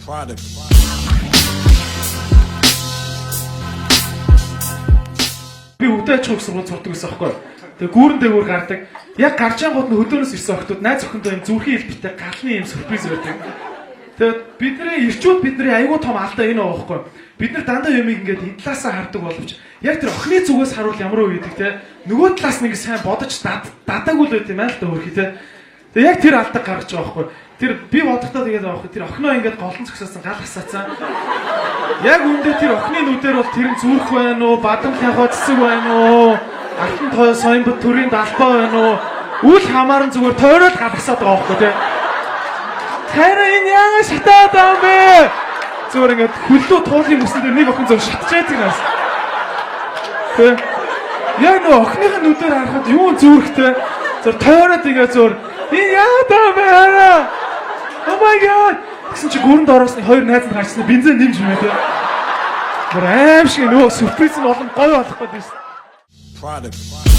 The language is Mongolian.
Product. Би өдөөч хөх сургууль сурдаг гэсэн аахгүй. Тэгээ гүүрэн дээгүүр гардаг. Яг гарч ангууд нь хөдөөнөөс ирсэн охтууд найз охиндоо юм зүрхийн хэлбэртэй галны юм сюрприз байдаг. Тэгээд бидний ирчүүд бидний айгүй том алдаа энэ байгаа байхгүй. Бид нар дандаа юмыг ингээд энэ талаасаа хардаг боловч яг тэр охины зүгээс харуул ямар уу гэдэг те. Нөгөө талаас нэг сайн бодож дадаагүй л байт юм аа л да хөрхий те. Тэгээ яг тэр алдаг гаргаж байгаа байхгүй. Тэр би бодохдоо тэгээд байгаа байхгүй. Тэр охиноо ингээд голон цогсоосон гал хасаацсан. Яг үндэ тэр охины нүдээр бол тэр нь зүрх байна уу, бадамхийнхоо цэцэг байна уу, алтан тоо соёмбод төрийн далбаа байна уу? Үл хамааран зүгээр тойрол гавхсаад байгаа байхгүй тий. Харин энэ яагаад шатаад байгаа юм бэ? Зүгээр ингээд хүллүү туулын мөсөн дээр нэг охин зөв шатчихээд гинээс. Тий. Яг нөө охиныхаа нүдээр харахад юу зүрхтэй. Зөв тойроод ингээд зөв энэ яагаад байгаа бэ? Oh my god. Гэсэн чи гүрэнд ороосны хоёр найз нь гарчсан бензин нэмж юмээ тий. Гэр аим шиг нөгөө сюрприз нь олон гоё болох гэдэг шээ. Product.